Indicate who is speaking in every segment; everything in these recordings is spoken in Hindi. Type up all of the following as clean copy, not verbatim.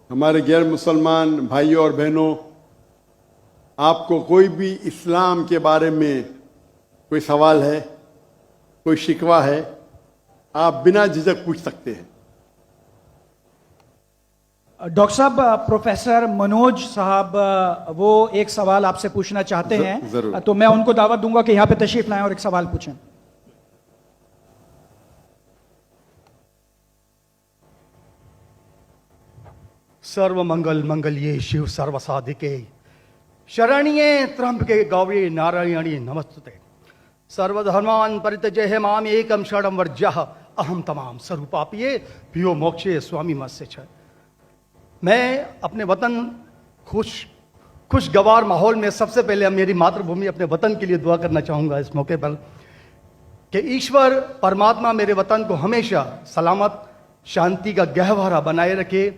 Speaker 1: हमारे गैर मुसलमान भाइयों और बहनों, आपको कोई भी इस्लाम के बारे में कोई सवाल है, कोई शिकवा है, आप बिना झिझक पूछ सकते हैं।
Speaker 2: डॉक्टर साहब, प्रोफेसर मनोज साहब वो एक सवाल आपसे पूछना चाहते हैं।
Speaker 1: जरूर।
Speaker 2: तो मैं उनको दावत दूंगा कि यहाँ पे तशरीफ लाएं और एक सवाल पूछें।
Speaker 3: सर्व मंगल मंगल्ये शिव सर्व साधिके शरण्ये त्र्यंबके गौरी नारायणी नमस्ते। सर्वधर्मान् परित्यज्य माम एकम शरणं वर्जः अहम तमाम स्वरूपापिये पियो मोक्षे स्वामी मत्स्य छ। मैं अपने वतन खुशगवार माहौल में सबसे पहले मेरी मातृभूमि अपने वतन के लिए दुआ करना चाहूँगा इस मौके पर कि ईश्वर परमात्मा मेरे वतन को हमेशा सलामत शांति का गहवारा बनाए रखे।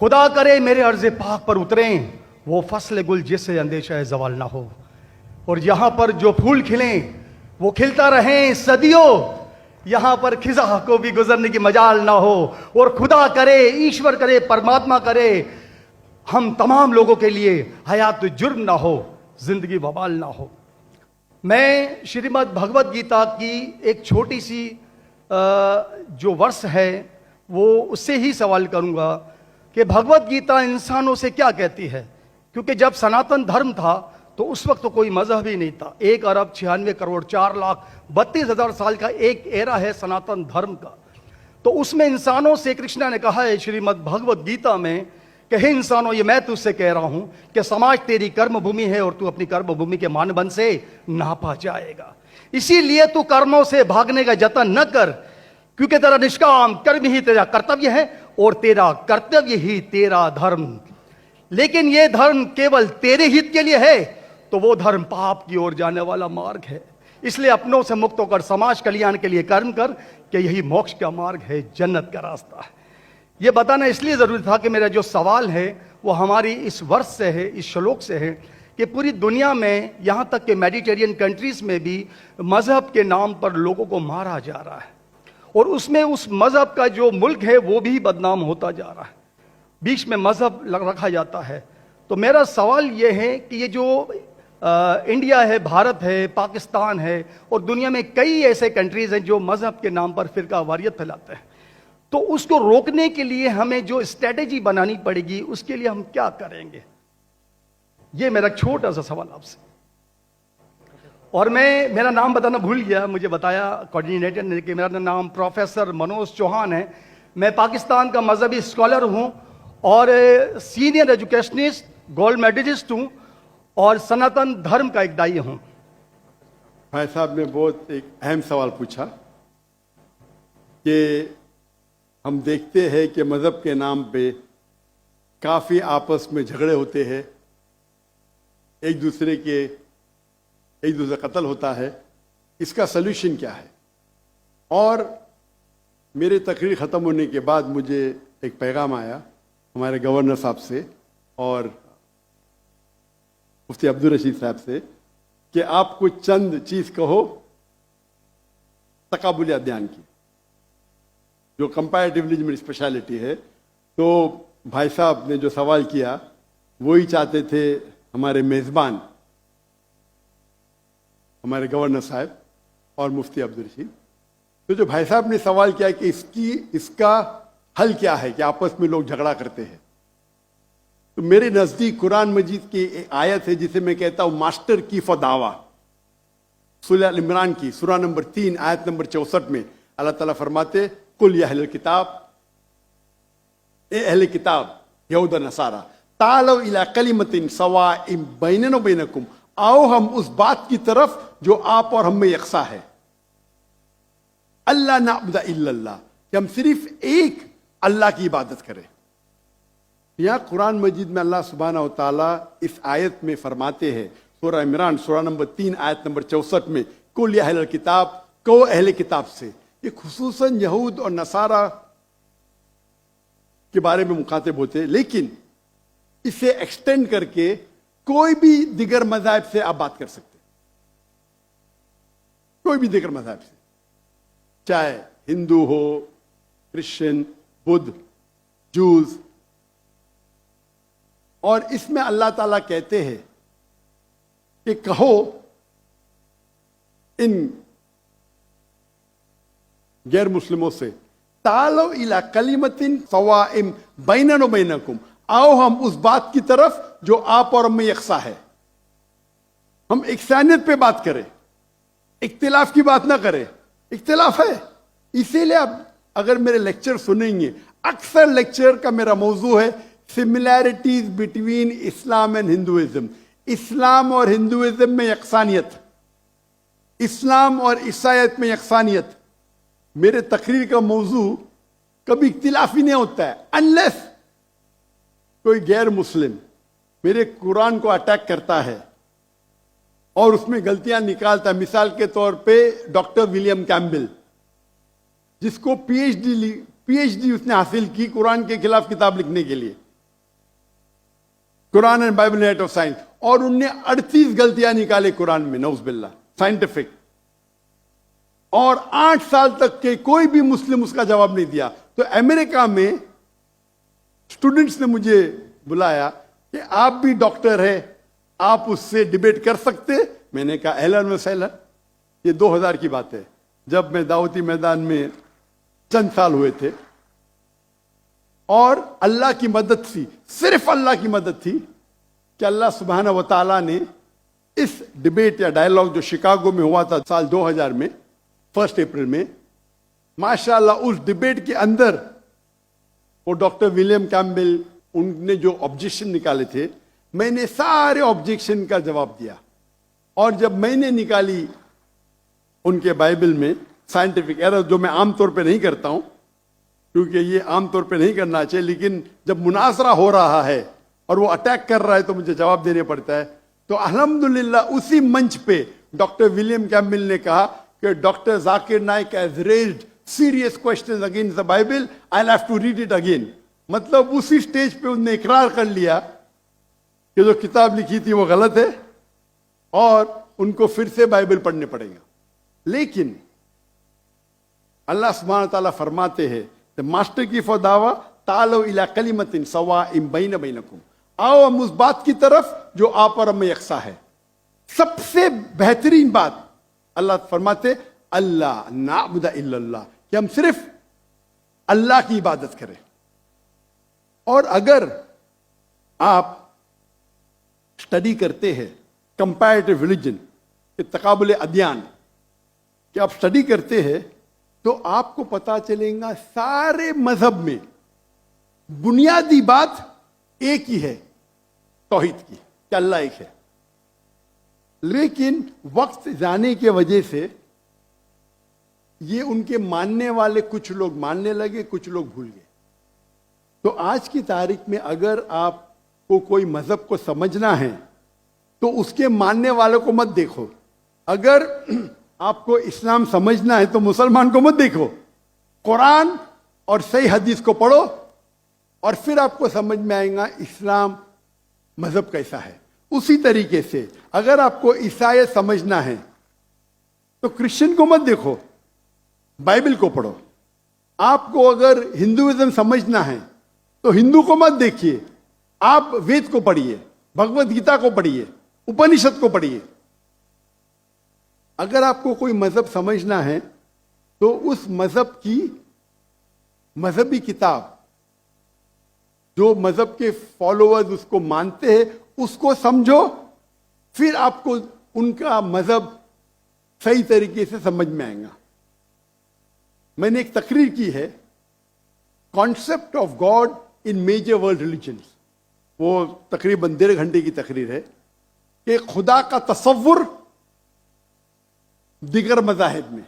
Speaker 3: खुदा करे मेरे अर्ज़े पाक पर उतरें वो फसल गुल जिससे अंदेशा है जवाल ना हो, और यहाँ पर जो फूल खिलें वो खिलता रहें सदियों, यहाँ पर खिजा को भी गुजरने की मजाल ना हो। और खुदा करे, ईश्वर करे, परमात्मा करे हम तमाम लोगों के लिए हयात जुर्म ना हो, जिंदगी बवाल ना हो। मैं श्रीमद् भगवत गीता की एक छोटी सी जो वर्ष है वो उससे ही सवाल करूंगा कि भगवत गीता इंसानों से क्या कहती है। क्योंकि जब सनातन धर्म था तो उस वक्त तो कोई मजहब ही नहीं था। 1 अरब 96 करोड़ 4,32,000 साल का एक एरा है सनातन धर्म का। तो उसमें इंसानों से कृष्णा ने कहा है श्रीमद् भगवत गीता में कि हे इंसानों, ये मैं तुझसे कह रहा हूं कि समाज तेरी कर्म भूमि है और तू अपनी कर्म भूमि के मानदंड से नापा जाएगा। इसीलिए तू कर्मों से भागने का जतन न कर, क्योंकि तेरा निष्काम कर्म ही तेरा कर्तव्य है और तेरा कर्तव्य ही तेरा धर्म। लेकिन यह धर्म केवल तेरे हित के लिए है तो वो धर्म पाप की ओर जाने वाला मार्ग है। इसलिए अपनों से मुक्त होकर समाज कल्याण के लिए कर्म कर कि यही मोक्ष का मार्ग है, जन्नत का रास्ता है। यह बताना इसलिए जरूरी था कि मेरा जो सवाल है वो हमारी इस वर्ष से है, इस श्लोक से है कि पूरी दुनिया में यहाँ तक कि मेडिटेरियन कंट्रीज में भी मजहब के नाम पर लोगों को मारा जा रहा है और उसमें उस मजहब का जो मुल्क है वो भी बदनाम होता जा रहा है। बीच में मजहब रखा जाता है। तो मेरा सवाल ये है कि ये जो इंडिया है, भारत है, पाकिस्तान है और दुनिया में कई ऐसे कंट्रीज हैं जो मजहब के नाम पर फिरका वारियत फैलाते हैं, तो उसको रोकने के लिए हमें जो स्ट्रेटेजी बनानी पड़ेगी उसके लिए हम क्या करेंगे, ये मेरा छोटा सा सवाल आपसे। और मैं मेरा नाम बताना भूल गया, मुझे बताया कोऑर्डिनेटर ने कि मेरा नाम प्रोफेसर मनोज चौहान है। मैं पाकिस्तान का मजहबी स्कॉलर हूं और सीनियर एजुकेशनिस्ट, गोल्ड मेडलिस्ट हूं और सनातन धर्म का एक दाई हूं।
Speaker 1: भाई साहब ने बहुत एक अहम सवाल पूछा कि हम देखते हैं कि मजहब के नाम पे काफी आपस में झगड़े होते हैं, एक दूसरे का कत्ल होता है। इसका सलूशन क्या है? और मेरे तकरीर ख़त्म होने के बाद मुझे एक पैगाम आया हमारे गवर्नर साहब से और मुफ्ती अब्दुल रशीद साहब से कि आप कुछ चंद चीज कहो तकाबुल अदयान की, जो कंपैरेटिवली मेरी स्पेशलिटी है। तो भाई साहब ने जो सवाल किया वही चाहते थे हमारे मेज़बान, हमारे गवर्नर साहब और मुफ्ती अब्दुल रशीद। तो जो भाई साहब ने सवाल किया कि इसका हल क्या है कि आपस में लोग झगड़ा करते हैं, तो मेरे नजदीक कुरान मजीद की एक आयत है जिसे मैं कहता हूं मास्टर की फदावा, सूरह अल इमरान की सूरह नंबर 3 आयत नंबर 64 में अल्लाह ताला फरमाते कुल या अहले किताब, ए अहले किताब यहूद नसारा तालव इला कलिमतिन सवाइम बैनना व बैनकुम, आओ हम उस बात की तरफ जो आप और हम में यकसा है। अल्लाह नाबुदा इल्लल्लाह, कि हम सिर्फ एक अल्लाह की इबादत करें। यहां कुरान मजीद में अल्लाह सुब्हानहू व तआला इस आयत में फरमाते हैं, सूरह इमरान सूरह नंबर 3 आयत नंबर 64 में कुल या अहले किताब, को अहले किताब से, ये खुसूसन यहूद और नसारा के बारे में मुखातिब होते हैं, लेकिन इसे एक्सटेंड करके कोई भी दिगर मज़हब से आप बात कर सकते, कोई भी दिगर मज़हब से, चाहे हिंदू हो, क्रिश्चियन, बुद्ध, जूस, और इसमें अल्लाह ताला कहते हैं कि कहो इन गैर मुस्लिमों से, तालो इला कलिमतिन सवाइम बैनना व बैनकुम, आओ हम उस बात की तरफ जो आप और में यकसा है। हम इकसानियत पे बात करें, इख्तिलाफ की बात ना करें। इख्तिलाफ है, इसीलिए आप अगर मेरे लेक्चर सुनेंगे, अक्सर लेक्चर का मेरा मौजू है similarities between Islam and Hinduism. Islam और हिंदुइज्म में यकसानियत, इस्लाम और ईसाईयत में यकसानियत। मेरे तकरीर का मौजू कभी इख्तिलाफ ही नहीं होता है, अनलेस कोई गैर मुस्लिम मेरे कुरान को अटैक करता है और उसमें गलतियां निकालता है। मिसाल के तौर पे डॉक्टर विलियम कैम्बेल, जिसको पीएचडी उसने हासिल की कुरान के खिलाफ किताब लिखने के लिए, Quran and Bible net of science, और उनने 38 गलतियां निकाले कुरान में, नौज़ुबिल्लाह, साइंटिफिक। और 8 साल तक के कोई भी मुस्लिम उसका जवाब नहीं दिया। तो अमेरिका में स्टूडेंट्स ने मुझे बुलाया कि आप भी डॉक्टर है, आप उससे डिबेट कर सकते। मैंने कहा अहलन व सहलन। ये 2000 की बात है, जब मैं दावती मैदान में चंद साल हुए थे। और अल्लाह की मदद थी, सिर्फ अल्लाह की मदद थी कि अल्लाह सुब्हाना व तआला ने इस डिबेट या डायलॉग जो शिकागो में हुआ था साल 2000 में 1 अप्रैल में, माशाअल्लाह उस डिबेट के अंदर वो डॉक्टर विलियम कैम्बेल, उनने जो ऑब्जेक्शन निकाले थे, मैंने सारे ऑब्जेक्शन का जवाब दिया। और जब मैंने निकाली उनके बाइबल में साइंटिफिक एरर, जो मैं आमतौर पे नहीं करता हूं क्योंकि ये आमतौर पे नहीं करना चाहिए, लेकिन जब मुनाजरा हो रहा है और वो अटैक कर रहा है तो मुझे जवाब देने पड़ता है। तो अल्हम्दुलिल्लाह उसी मंच पे डॉक्टर विलियम कैम्बेल ने कहा कि doctor Zakir Naik has raised serious questions against the Bible, I will have to read it again. मतलब उसी स्टेज पे उन्होंने इकरार कर लिया कि जो किताब लिखी थी वो गलत है और उनको फिर से बाइबल पढ़ने पड़ेगा। लेकिन अल्लाह सुब्हानहू व तआला फरमाते हैं, द मास्टर की फदावा तालो इला कलिमतिन सवाइम बैन बैनकुम, आओ हम उस बात की तरफ जो आप और में यकसा है। सबसे बेहतरीन बात अल्लाह फरमाते अल्लाह नाबुदा इल्लल्लाह, कि हम सिर्फ अल्लाह की इबादत करें। और अगर आप स्टडी करते हैं कंपैरेटिव रिलीजन, तकाबुल अदयान, कि आप स्टडी करते हैं तो आपको पता चलेगा सारे मजहब में बुनियादी बात एक ही है, तौहीद की, कि अल्लाह एक है। लेकिन वक्त जाने की वजह से ये उनके मानने वाले कुछ लोग मानने लगे, कुछ लोग भूल गए। तो आज की तारीख में अगर आपको कोई मजहब को समझना है तो उसके मानने वालों को मत देखो। अगर आपको इस्लाम समझना है तो मुसलमान को मत देखो, कुरान और सही हदीस को पढ़ो और फिर आपको समझ में आएगा इस्लाम मजहब कैसा है। उसी तरीके से अगर आपको ईसाईयत समझना है तो क्रिश्चियन को मत देखो, बाइबल को पढ़ो। आपको अगर हिंदुइज्म समझना है तो हिंदू को मत देखिए, आप वेद को पढ़िए, भगवत गीता को पढ़िए, उपनिषद को पढ़िए। अगर आपको कोई मजहब समझना है तो उस मजहब की मजहबी किताब, जो मजहब के फॉलोअर्स उसको मानते हैं, उसको समझो, फिर आपको उनका मजहब सही तरीके से समझ में आएगा। मैंने एक तकरीर की है, concept of God in major world religions, वो तकरीबन 1.5 घंटे की तकरीर है कि खुदा का तसव्वुर दिगर मज़ाहिब में।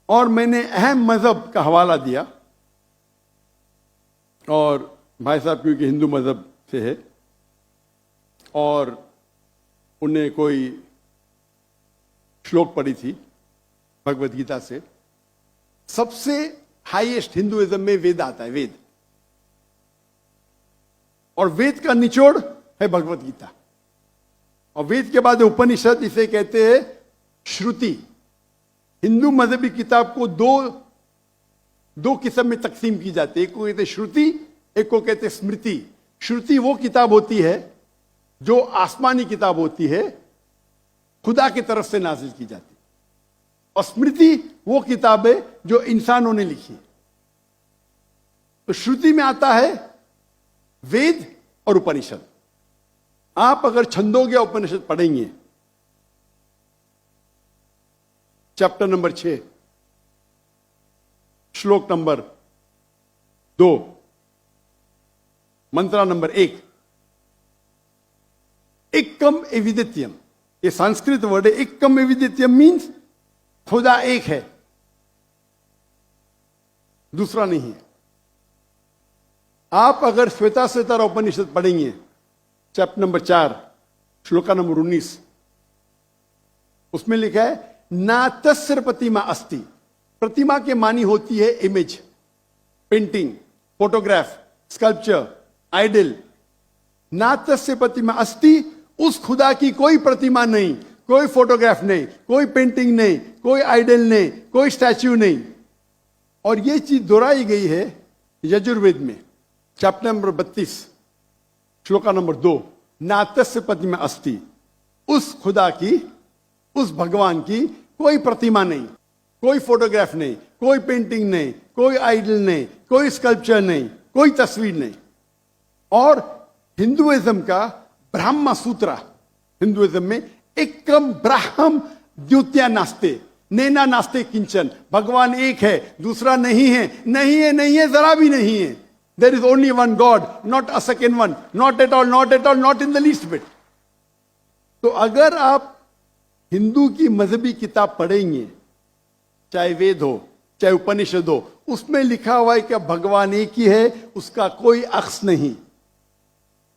Speaker 1: और मैंने अहम मजहब का हवाला दिया, और भाई साहब क्योंकि हिंदू मजहब से है और उन्हें कोई श्लोक पढ़ी थी भगवत गीता से। सबसे हाईएस्ट हिंदुइज्म में वेद आता है, वेद, और वेद का निचोड़ है भगवत गीता। और वेद के बाद उपनिषद, इसे कहते हैं श्रुति। हिंदू मजहबी किताब को दो किस्म में तकसीम की जाती है, एक को कहते हैं श्रुति, एक को कहते हैं स्मृति। श्रुति वो किताब होती है जो आसमानी किताब होती है, खुदा की तरफ से नाजिल की जाती है, और स्मृति वो किताब है जो इंसानों ने लिखी। तो श्रुति में आता है वेद और उपनिषद। आप अगर छंदोग्य उपनिषद पढ़ेंगे, चैप्टर नंबर 6, श्लोक नंबर 2, मंत्रा नंबर 1, एकम एविदित्यम, ये संस्कृत वर्ड है। एकम एविदित्यम मीन्स खुदा एक है, दूसरा नहीं है। आप अगर श्वेताश्वेतर उपनिषद पढ़ेंगे, चैप्टर नंबर 4, श्लोका नंबर 19, उसमें लिखा है ना तस्य प्रतिमा अस्ति। प्रतिमा के मानी होती है image, painting, photograph, sculpture, idol. ना तस्य प्रतिमा अस्ति, उस खुदा की कोई प्रतिमा नहीं, कोई फोटोग्राफ नहीं, कोई पेंटिंग नहीं, कोई आइडल नहीं, कोई स्टैच्यू नहीं। और यह चीज दोहराई गई है यजुर्वेद में, चैप्टर नंबर 32, श्लोका नंबर 2, ना तस्य प्रतिमा अस्ति, उस खुदा की, उस भगवान की कोई प्रतिमा नहीं, कोई फोटोग्राफ नहीं, कोई पेंटिंग नहीं, कोई आइडल नहीं, कोई स्कल्पचर नहीं, कोई तस्वीर नहीं। और हिंदुइज्म का ब्रह्म सूत्र, हिंदुइज्म में एकम ब्राह्म द्वितीया नास्ते, नैना नास्ते किंचन, भगवान एक है, दूसरा नहीं है, नहीं है, नहीं है, जरा भी नहीं है। There is only one God, not a second one, not at all, not at all, not in the least bit. तो अगर आप हिंदू की मजहबी किताब पढ़ेंगे, चाहे वेद हो, चाहे उपनिषद हो, उसमें लिखा हुआ है कि भगवान एक ही है, उसका कोई अक्स नहीं।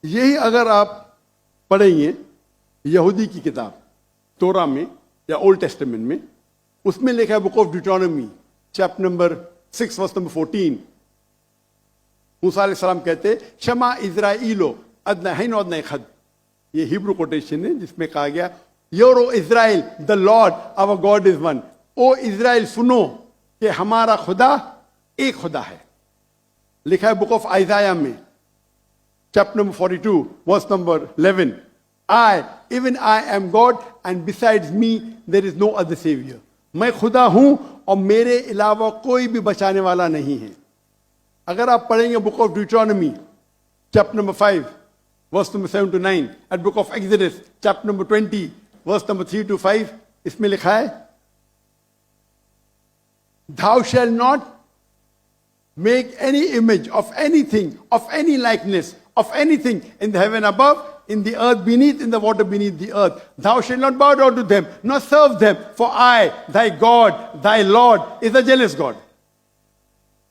Speaker 1: यही अगर आप पढ़ेंगे यहूदी की किताब तोरा में या ओल्ड टेस्टामेंट में, उसमें लिखा है book of Deuteronomy, chapter number 6, verse number 14, मूसा अलैहिस्सलाम कहते शमा इज़राइलो अदनहैन अदनै खद। ये हिब्रू कोटेशन है जिसमें कहा गया your O Israel the Lord our God is one. O Israel सुनो कि हमारा खुदा एक खुदा है। लिखा है बुक ऑफ आइजाया में, chapter number 42, verse number 11, I even I am God and besides me there is no other saviour. मैं खुदा हूं और मेरे अलावा कोई भी बचाने वाला नहीं है। अगर आप पढ़ेंगे book of Deuteronomy, chapter number 5, verse number 7 to 9, at book of Exodus, chapter number 20, verse number 3 to 5, इसमें लिखा है thou shall not make any image of anything, of any likeness, of anything in the heaven above, in the earth beneath, in the water beneath the earth. Thou shalt not bow down to them, nor serve them, for I, thy God, thy Lord, is a jealous God.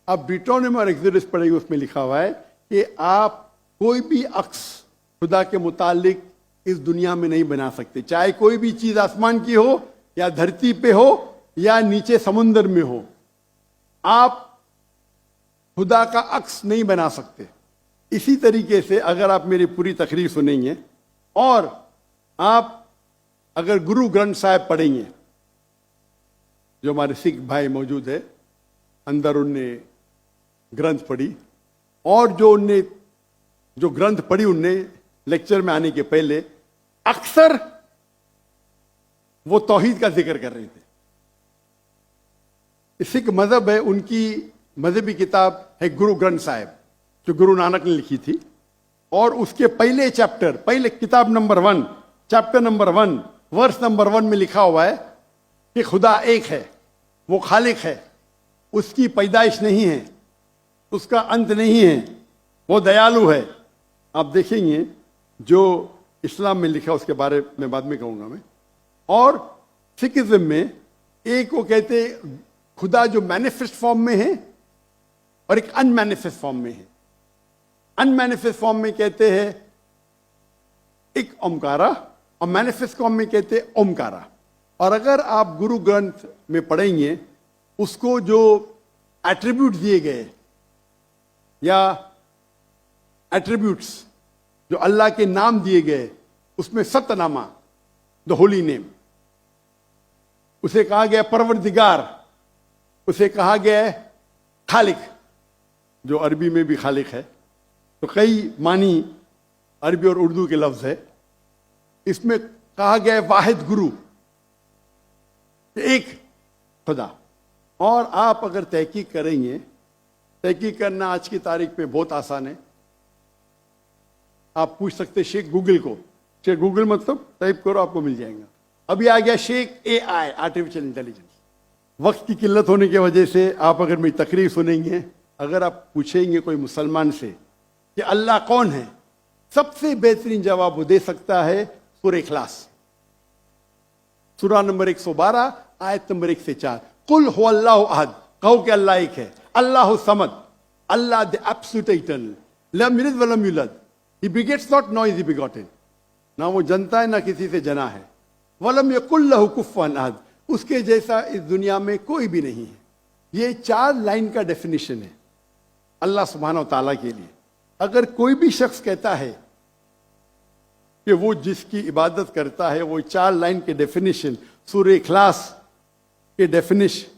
Speaker 1: अब ड्यूटोनॉमी और एक्सोडस पढ़ेंगे, उसमें लिखा हुआ है कि आप कोई भी अक्स खुदा के मुतालिक इस दुनिया में नहीं बना सकते, चाहे कोई भी चीज आसमान की हो या धरती पे हो या नीचे समुद्र में हो। आप खुदा का अक्स नहीं बना सकते। इसी तरीके से अगर आप मेरी पूरी तकरीर सुनेंगे और आप अगर गुरु ग्रंथ साहिब पढ़ेंगे, जो हमारे सिख भाई मौजूद है अंदर, उनने ग्रंथ पढ़ी, और जो ग्रंथ पढ़ी उनने लेक्चर में आने के पहले अक्सर वो तौहीद का जिक्र कर रहे थे। सिख मजहब है, उनकी मजहबी किताब है गुरु ग्रंथ साहिब, जो गुरु नानक ने लिखी थी। और उसके पहले चैप्टर, पहले किताब number 1, chapter number 1, verse number 1 में लिखा हुआ है कि खुदा एक है, वो खालिक है, उसकी पैदाइश नहीं है, उसका अंत नहीं है, वो दयालु है। आप देखेंगे जो इस्लाम में लिखा उसके बारे में बाद में कहूंगा मैं। और सिखिज्म में एक वो कहते खुदा जो मैनिफेस्ट फॉर्म में है और एक अनमैनिफेस्ट फॉर्म में है। अनमैनिफेस्ट फॉर्म में कहते हैं एक ओमकारा, और मैनिफेस्ट फॉर्म में कहते हैं ओमकारा। और अगर आप गुरु ग्रंथ में पढ़ेंगे, उसको जो एट्रीब्यूट दिए गए या एट्रीब्यूट्स जो अल्लाह के नाम दिए गए, उसमें सतनामा, द होली नेम, उसे कहा गया परवरदिगार, उसे कहा गया है खालिक, जो अरबी में भी खालिक है, तो कई मानी अरबी और उर्दू के लफ्ज है। इसमें कहा गया है वाहिद गुरु, एक खुदा। और आप अगर तहकीक करेंगे, तहकीक करना आज की तारीख पे बहुत आसान है। आप पूछ सकते शेख गूगल को, शेख गूगल मतलब टाइप करो आपको मिल जाएगा। अभी आ गया शेख AI, आर्टिफिशियल इंटेलिजेंस। वक्त की किल्लत होने की वजह से आप अगर मेरी तकरीर सुनेंगे, अगर आप पूछेंगे कोई मुसलमान से कि अल्लाह कौन है, सबसे बेहतरीन जवाब वो दे सकता है सूरह इखलास, सूरा नंबर 112 आयत नंबर 1 से 4। कुल हो अल्लाह अहद, कहो कि अल्लाह एक है। अल्लाह समद, अल्लाह द एब्सोल्यूट इटर्नल, लम यलिद व लम यूलद, ही बिगेट्स नॉट, नॉ इज ही बिगॉटेन, ना वो जनता है ना किसी से जना है। वलम यकुल लहु कुफुवन अहद, उसके जैसा इस दुनिया में कोई भी नहीं है। ये 4 लाइन का डेफिनेशन है अल्लाह सुब्हानहू तआला के लिए। अगर कोई भी शख्स कहता है कि वो जिसकी इबादत करता है वो 4 लाइन के डेफिनेशन सूरह इखलास के डेफिनेशन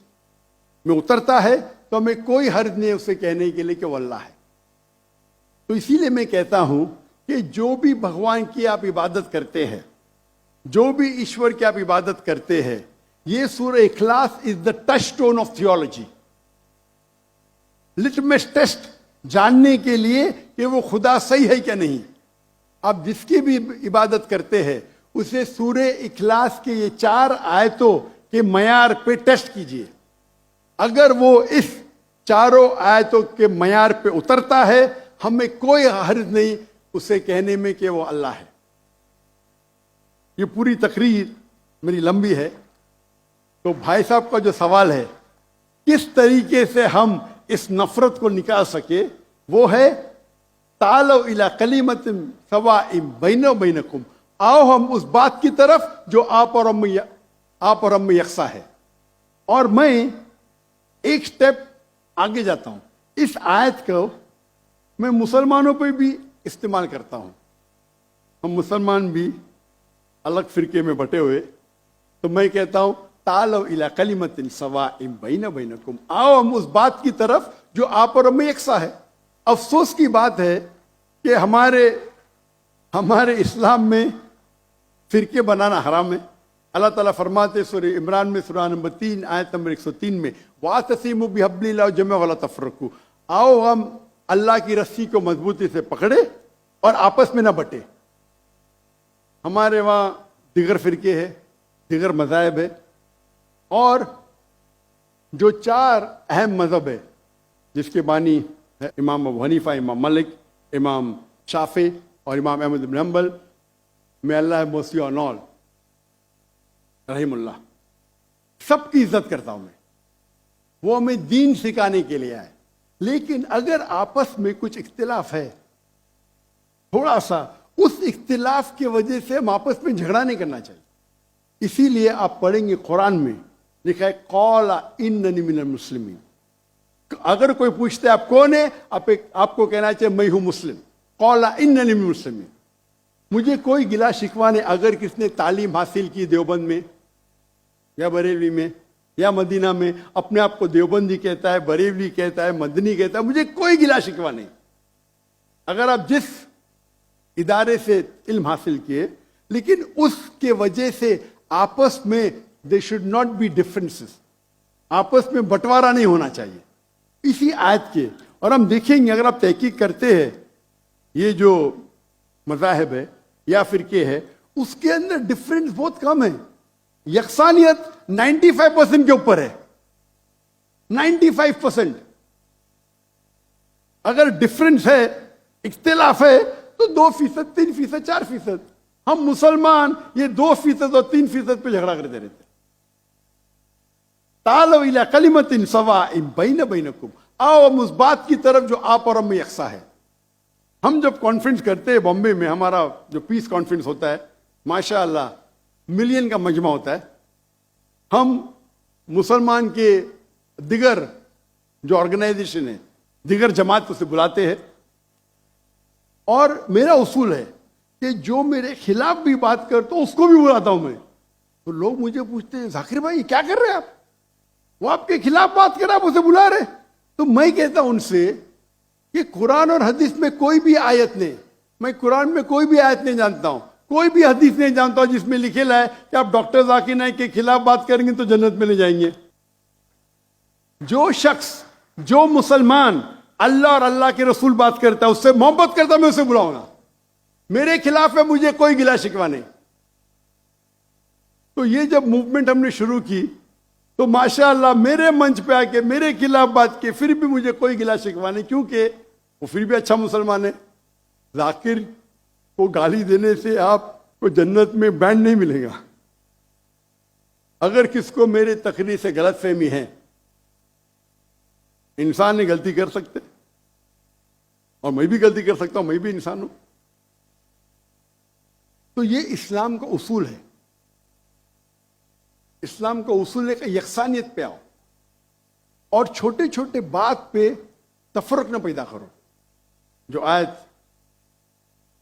Speaker 1: में उतरता है, तो हमें कोई हर्ज नहीं उसे कहने के लिए कि वो अल्लाह है। तो इसीलिए मैं कहता हूं कि जो भी भगवान की आप इबादत करते हैं, जो भी ईश्वर की आप इबादत करते हैं, ये सूरह इखलास is the touchstone of theology, litmus test जानने के लिए कि वो खुदा सही है क्या नहीं। आप जिसकी भी इबादत करते हैं उसे सूरह इखलास के ये 4 आयतों के मयार पे टेस्ट कीजिए। अगर वो इस 4 आयतों के मयार पे उतरता है, हमें कोई हर्ज नहीं उसे कहने में कि वो अल्लाह है। ये पूरी तकरीर मेरी लंबी है, तो भाई साहब का जो सवाल है किस तरीके से हम इस नफरत को निकाल सके, वो है तालो इला कलिमतिन सवाइम बैना बैनकुम, आओ हम उस बात की तरफ जो आप और हम में यकसा है। और मैं एक स्टेप आगे जाता हूं। इस आयत को मैं मुसलमानों पे भी इस्तेमाल करता हूं। हम मुसलमान भी अलग फिरके में बटे हुए, तो मैं कहता हूं तालो इला कलिमतिन सवाइम बैना बैनकुम, आओ हम उस बात की तरफ जो आप और हम में यकसा है। अफसोस की बात है कि हमारे इस्लाम में फिरके बनाना हराम है। अल्लाह ताला फरमाते सूरह इमरान में सूरा नंबर 3 आयत नंबर 103 में, वातसिमु बिहब्लिल्लाहि जमीअन वला तफरकू, आओ हम अल्लाह की रस्सी को मजबूती से पकड़े और आपस में ना बटे। हमारे वहां दिगर फिरके है, दिगर मज़ाहिब है, और जो 4 अहम मजहब है जिसके बानी है इमाम अबू हनीफा, इमाम मलिक, इमाम शाफी और इमाम अहमद बिन हंबल, मे अल्लाह मोसी ऑन ऑल रहीमुल्लाह, सबकी इज्जत करता हूं मैं। वो हमें दीन सिखाने के लिए आए। लेकिन अगर आपस में कुछ इख्तिलाफ है थोड़ा सा, उस इख्तिलाफ की वजह से हम आपस में झगड़ा नहीं करना चाहिए। इसीलिए आप पढ़ेंगे कुरान में लिखा है कौला इन्ननी मिनल मुस्लिमीन। अगर कोई पूछते आप कौन है, आपको कहना चाहिए मैं हूं मुस्लिम। कौला इन्ननी मिनल मुस्लिमीन। मुझे कोई गिला शिकवा नहीं अगर किसने तालीम हासिल की देवबंद में या बरेलवी में या मदीना में, अपने आप को देवबंदी कहता है, बरेलवी कहता है, मदनी कहता है, मुझे कोई गिला शिकवा नहीं। अगर आप जिस इदारे से इल्म हासिल किए, लेकिन उसके वजह से आपस में they should not be differences, आपस में बंटवारा नहीं होना चाहिए इसी आयत के। और हम देखेंगे अगर आप तहकीक करते हैं ये जो मज़ाहिब है या फिरके है, उसके अंदर डिफरेंस बहुत कम है। यकसानियत 95% के ऊपर है, 95%। अगर डिफरेंस है, इख्तिलाफ है, तो 2%, 3%, 4%। हम मुसलमान ये 2% और 3% पे झगड़ा करते रहते। तालो इला कलिमतिन सवाइम बैना बैनकुम, आओ हम उस बात की तरफ जो आप और हम में यकसा है। हम जब कॉन्फ्रेंस करते हैं बॉम्बे में, हमारा जो पीस कॉन्फ्रेंस होता है, माशाअल्लाह मिलियन का मजमा होता है। हम मुसलमान के दिगर जो ऑर्गेनाइजेशन है, दिगर जमात को से बुलाते हैं, और मेरा उसूल है कि जो मेरे खिलाफ भी बात करता हूं उसको भी बुलाता हूं मैं। तो लोग मुझे पूछते हैं जाकिर भाई क्या कर रहे हैं आप, वो आपके खिलाफ बात कर रहे, आप उसे बुला रहे। तो मैं कहता हूं उनसे कि कुरान और हदीस में कोई भी आयत नहीं, मैं कुरान में कोई भी आयत नहीं जानता हूं, कोई भी हदीस नहीं जानता हूं जिसमें लिखेला है कि आप डॉक्टर जाकिर नाइक के खिलाफ बात करेंगे तो जन्नत में ले जाएंगे। जो शख्स, जो मुसलमान अल्लाह और अल्लाह के रसूल बात करता है, उससे मोहब्बत करता, मैं उसे बुलाऊंगा। मेरे खिलाफ है, मुझे कोई गिला शिकवा नहीं। तो ये जब मूवमेंट हमने शुरू की तो माशाअल्लाह मेरे मंच पे आके मेरे खिलाफ बात की, फिर भी मुझे कोई गिला शिकवा नहीं, क्योंकि वो फिर भी अच्छा मुसलमान है। जाकिर को गाली देने से आपको जन्नत में बैंड नहीं मिलेगा। अगर किसको मेरे तकरीर से गलतफहमी है, इंसान ने गलती कर सकते और मैं भी गलती कर सकता हूं, मैं भी इंसान हूं। तो ये इस्लाम का उसूल है। इस्लाम का उसूल है कि यकसानियत पे आओ और छोटे छोटे बात पे तफरक न पैदा करो। जो आयत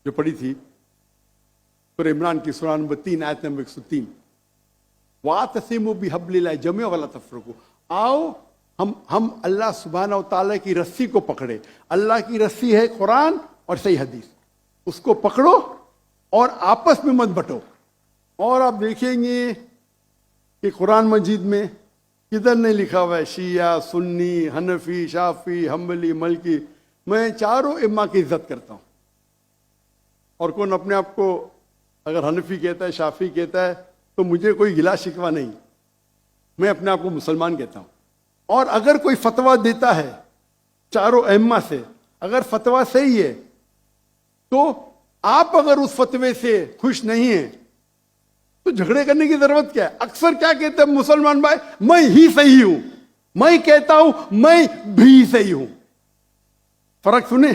Speaker 1: जो पढ़ी थी सूरह इमरान की सूरह नंबर 3 आयत नंबर 103, वातसिमु बिहब्लिल्लाह जमीअन वला तफरकू। आओ हम अल्लाह सुब्हानहू व तआला की रस्सी को पकड़े। अल्लाह की रस्सी है कुरान और सही हदीस, उसको पकड़ो और आपस में मत बंटो। और आप देखेंगे कि कुरान मजीद में किधर नहीं लिखा हुआ है शिया, सुन्नी, हनफी, शाफी, हम्बली, मलकी। मैं चारों इम्मा की इज्जत करता हूं। और कौन अपने आप को अगर हनफी कहता है, शाफी कहता है, तो मुझे कोई गिला शिकवा नहीं, मैं अपने आप को मुसलमान कहता हूं। और अगर कोई फतवा देता है चारों अइम्मा से, अगर फतवा सही है तो आप अगर उस फतवे से खुश नहीं है तो झगड़े करने की जरूरत क्या है। अक्सर क्या कहते हैं मुसलमान भाई, मैं ही सही हूं, मैं कहता हूं मैं भी सही हूं। फर्क सुने,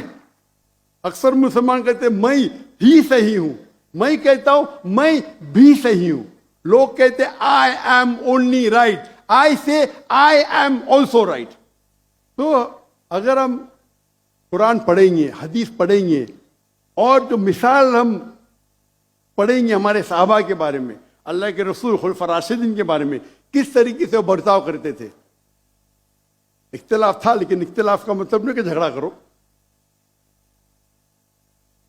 Speaker 1: अक्सर मुसलमान कहते हैं मैं ही सही हूं, मैं कहता हूं मैं भी सही हूं। लोग कहते हैं आई एम ओनली राइट, आई से आई एम ऑल्सो राइट। तो अगर हम कुरान पढ़ेंगे, हदीस पढ़ेंगे और जो मिसाल हम पढ़ेंगे हमारे साहबा के बारे में, अल्लाह के रसूल खुलफा राशिदीन के बारे में, किस तरीके से वो बर्ताव करते थे। इख्तिलाफ था, लेकिन इख्तिलाफ का मतलब नहीं कि झगड़ा करो।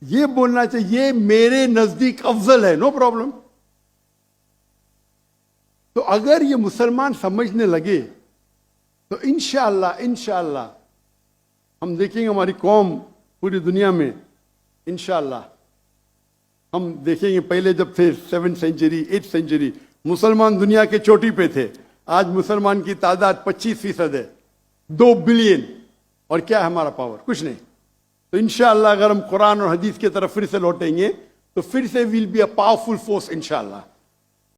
Speaker 1: ये बोलना चाहिए ये मेरे नजदीक अफजल है, नो प्रॉब्लम। तो अगर ये मुसलमान समझने लगे तो इंशाअल्लाह हम देखेंगे हमारी कौम पूरी दुनिया में, इंशाअल्लाह हम देखेंगे। पहले जब थे 7th सेंचुरी 8th सेंचुरी मुसलमान दुनिया के चोटी पे थे, आज मुसलमान की तादाद 25% है, 2 बिलियन। और क्या है हमारा पावर? कुछ नहीं। तो इंशाअल्लाह अगर हम कुरान और हदीस की तरफ फिर से लौटेंगे तो फिर से will be a powerful force इंशाअल्लाह।